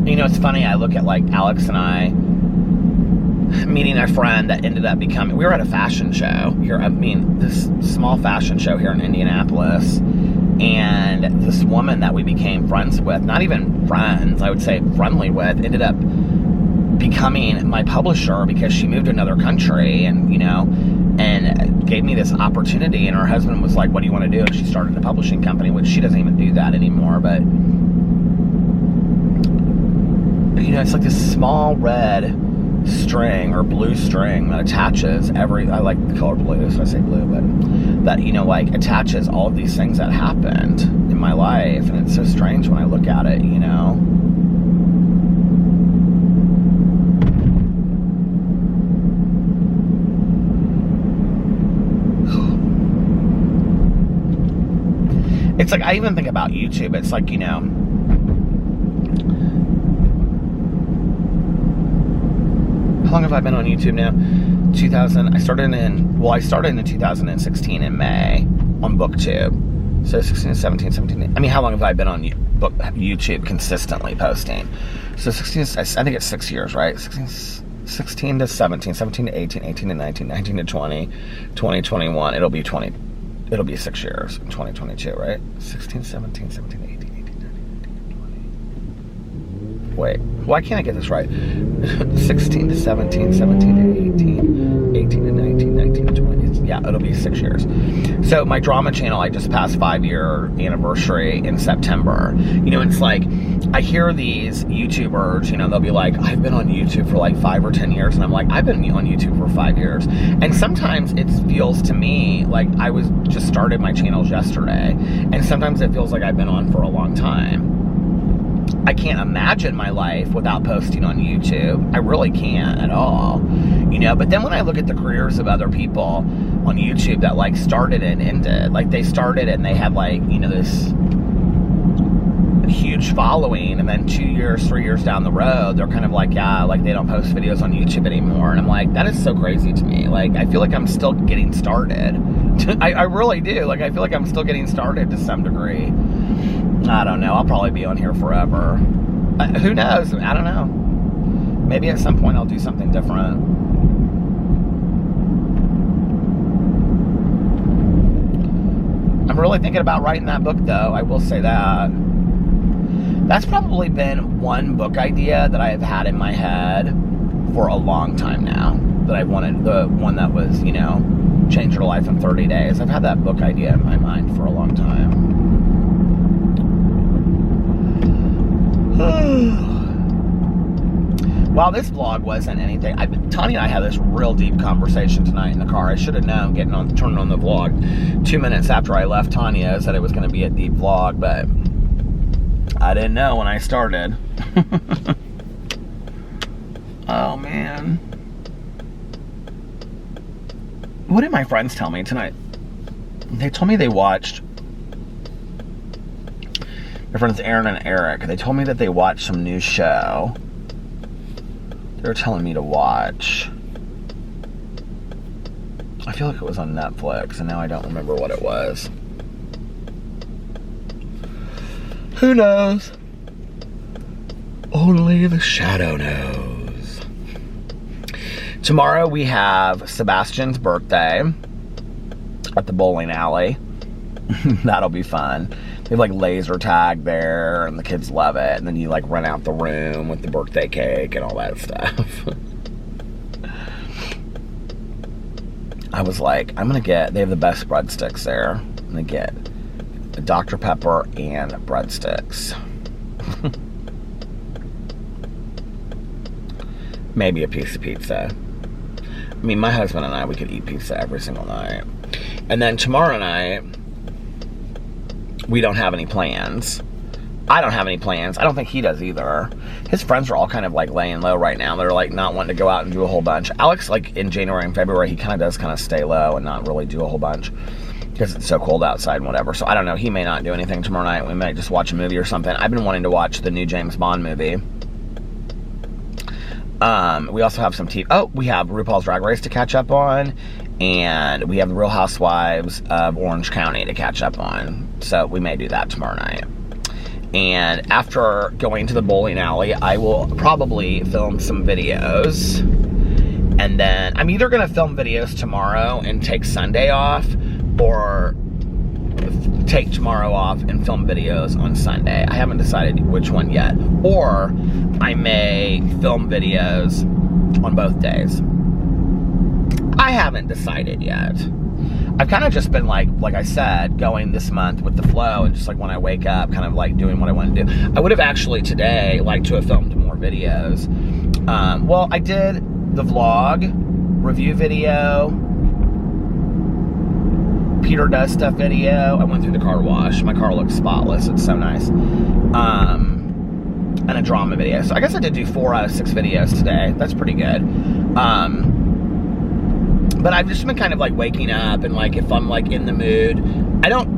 you know, it's funny, I look at, like, Alex and I meeting a friend that ended up becoming, we were at a fashion show here, I mean, this small fashion show here in Indianapolis, and this woman that we became friends with, not even friends, I would say friendly with, ended up becoming my publisher because she moved to another country, and, you know, and gave me this opportunity, and her husband was like, what do you want to do? And she started a publishing company, which she doesn't even do that anymore, but, you know, it's like this small red string or blue string that attaches I like the color blue, so I say blue, but that, you know, like, attaches all of these things that happened in my life, and it's so strange when I look at it, you know. It's like, I even think about YouTube, it's like, you know, how long have I been on YouTube now? I started in 2016 in May on BookTube. So 16, 17, I mean, how long have I been on YouTube consistently posting? So 16, I think it's 6 years, right? 16 to 17, 17 to 18, 18 to 19, 19 to 20, 2021, it'll be 6 years in 2022, right? 16, 17, 17, 18, 18, 19, 20. Wait, why can't I get this right? 16 to 17, 17 to 18, 18 to 19, 19 to 20. Yeah, it'll be 6 years. So my drama channel, I just passed 5-year anniversary in September. You know, it's like, I hear these YouTubers, you know, they'll be like, I've been on YouTube for like 5 or 10 years. And I'm like, I've been on YouTube for 5 years. And sometimes it feels to me like I was just started my channels yesterday. And sometimes it feels like I've been on for a long time. I can't imagine my life without posting on YouTube. I really can't at all, you know. But then when I look at the careers of other people on YouTube that like started and ended, like they started and they had like, you know, this huge following, and then 2 years, 3 years down the road, they're kind of like, yeah, like they don't post videos on YouTube anymore. And I'm like, that is so crazy to me. Like, I feel like I'm still getting started. I really do. Like, I feel like I'm still getting started to some degree. I don't know. I'll probably be on here forever. Who knows? I don't know. Maybe at some point I'll do something different. I'm really thinking about writing that book, though. I will say that. That's probably been one book idea that I have had in my head for a long time now. That I wanted, the one that was, you know, Change Your Life in 30 Days. I've had that book idea in my mind for a long time. While this vlog wasn't anything, Tanya and I had this real deep conversation tonight in the car. I should have known turning on the vlog 2 minutes after I left Tanya's that it was going to be a deep vlog, but I didn't know when I started. Oh man. What did my friends tell me tonight? They told me they watched, my friends Aaron and Eric, they told me that they watched some new show. They were telling me to watch. I feel like it was on Netflix, and now I don't remember what it was. Who knows? Only the shadow knows. Tomorrow we have Sebastian's birthday at the bowling alley. That'll be fun. They have like laser tag there, and the kids love it. And then you like rent out the room with the birthday cake and all that stuff. I was like, I'm gonna get, they have the best breadsticks there. I'm gonna get a Dr. Pepper and breadsticks. Maybe a piece of pizza. I mean, my husband and I, we could eat pizza every single night. And then tomorrow night, we don't have any plans. I don't have any plans. I don't think he does either. His friends are all kind of like laying low right now. They're like not wanting to go out and do a whole bunch. Alex, like in January and February, he kind of does kind of stay low and not really do a whole bunch because it's so cold outside and whatever. So I don't know. He may not do anything tomorrow night. We might just watch a movie or something. I've been wanting to watch the new James Monn movie. We also have some TV. Oh, we have RuPaul's Drag Race to catch up on, and we have the Real Housewives of Orange County to catch up on. So we may do that tomorrow night. And after going to the bowling alley, I will probably film some videos. And then I'm either going to film videos tomorrow and take Sunday off, or take tomorrow off and film videos on Sunday. I haven't decided which one yet. Or I may film videos on both days. I haven't decided yet. I've kind of just been like I said, going this month with the flow, and just like when I wake up, kind of like doing what I want to do. I would have actually today liked to have filmed more videos. Well, I did the vlog, review video, Peter Does Stuff video. I went through the car wash. My car looks spotless. It's so nice. And a drama video. So I guess I did do 4 out of 6 videos today. That's pretty good. But I've just been kind of like waking up, and like if I'm like in the mood,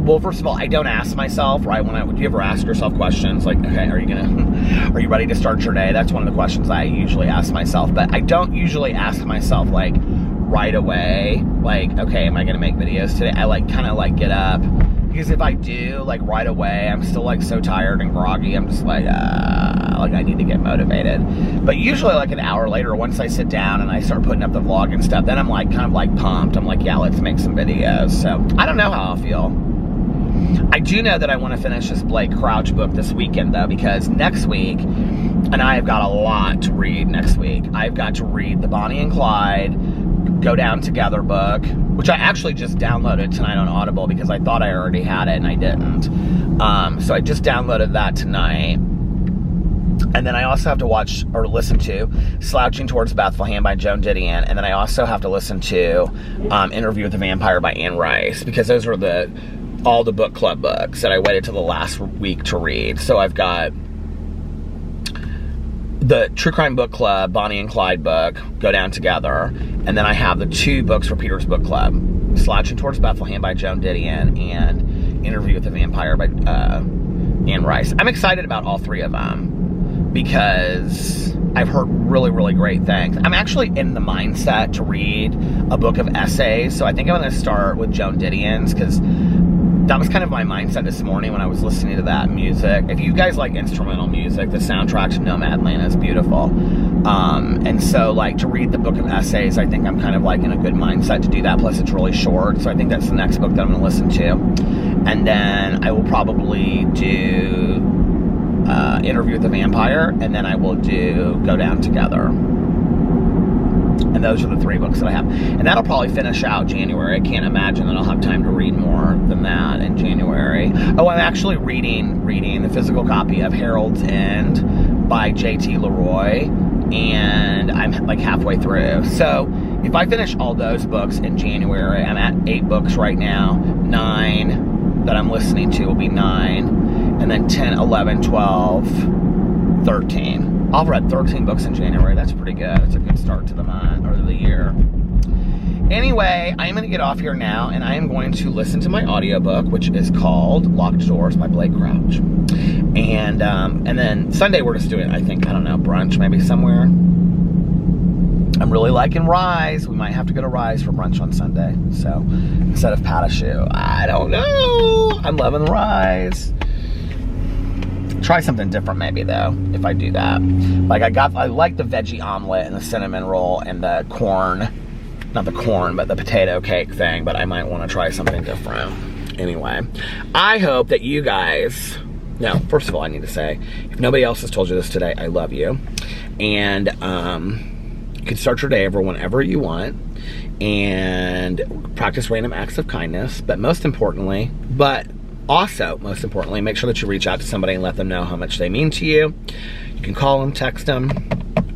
well, first of all, I don't ask myself, right? Do you ever ask yourself questions like, okay, are you ready to start your day? That's one of the questions I usually ask myself, but I don't usually ask myself like right away, like, okay, am I gonna make videos today? I like kind of like get up, because if I do like right away, I'm still like so tired and groggy. I'm just like I need to get motivated. But usually like an hour later, once I sit down and I start putting up the vlog and stuff, then I'm like kind of like pumped. I'm like, yeah, let's make some videos. So I don't know how I'll feel. I do know that I want to finish this Blake Crouch book this weekend though, because next week, and I have got a lot to read next week. I've got to read the Bonnie and Clyde Go Down Together book, which I actually just downloaded tonight on Audible because I thought I already had it and I didn't. So I just downloaded that tonight. And then I also have to watch or listen to Slouching Towards Bethlehem by Joan Didion. And then I also have to listen to Interview with the Vampire by Anne Rice, because those are all the book club books that I waited till the last week to read. So I've got the True Crime Book Club, Bonnie and Clyde book, Go Down Together. And then I have the 2 books for Peter's Book Club, Slouching Towards Bethlehem by Joan Didion and Interview with the Vampire by Anne Rice. I'm excited about all 3 of them because I've heard really, really great things. I'm actually in the mindset to read a book of essays, so I think I'm going to start with Joan Didion's, because that was kind of my mindset this morning when I was listening to that music. If you guys like instrumental music, the soundtrack to Nomadland is beautiful. And so like to read the book of essays, I think I'm kind of like in a good mindset to do that. Plus it's really short. So I think that's the next book that I'm going to listen to. And then I will probably do Interview with the Vampire. And then I will do Go Down Together. And those are the 3 books that I have. And that'll probably finish out January. I can't imagine that I'll have time to read more than that in January. Oh, I'm actually reading the physical copy of Harold's End by J.T. Leroy. And I'm like halfway through. So if I finish all those books in January, I'm at 8 books right now. 9 that I'm listening to will be 9. And then 10, 11, 12, 13. I've read 13 books in January. That's pretty good. It's a good start to the month or the year. Anyway, I am going to get off here now, and I am going to listen to my audiobook, which is called Locked Doors by Blake Crouch. And then Sunday we're just doing, I think, I don't know, brunch maybe somewhere. I'm really liking Rise. We might have to go to Rise for brunch on Sunday. So instead of Patashu, I don't know. I'm loving Rise. Try something different maybe though, if I do that. Like I like the veggie omelet and the cinnamon roll and the corn, not the corn, but the potato cake thing, but I might want to try something different. Anyway, I hope that you guys, no, first of all, I need to say, if nobody else has told you this today, I love you. And you can start your day over whenever you want and practice random acts of kindness, but most importantly, make sure that you reach out to somebody and let them know how much they mean to you. You can call them, text them,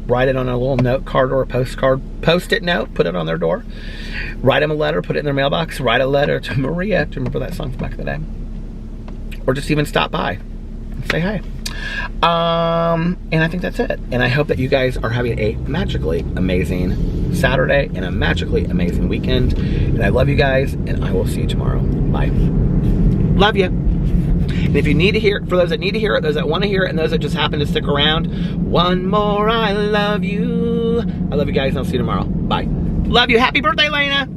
write it on a little note card or a postcard, post-it note, put it on their door. Write them a letter, put it in their mailbox. Write a letter to Maria. Do you remember that song from back in the day? or just even stop by and say hi. And I think that's it. And I hope that you guys are having a magically amazing Saturday and a magically amazing weekend. And I love you guys, and I will see you tomorrow. Bye. Love you. And if you need to hear it, for those that need to hear it, those that want to hear it, and those that just happen to stick around, one more I love you. I love you guys, and I'll see you tomorrow. Bye. Love you. Happy birthday, Lena.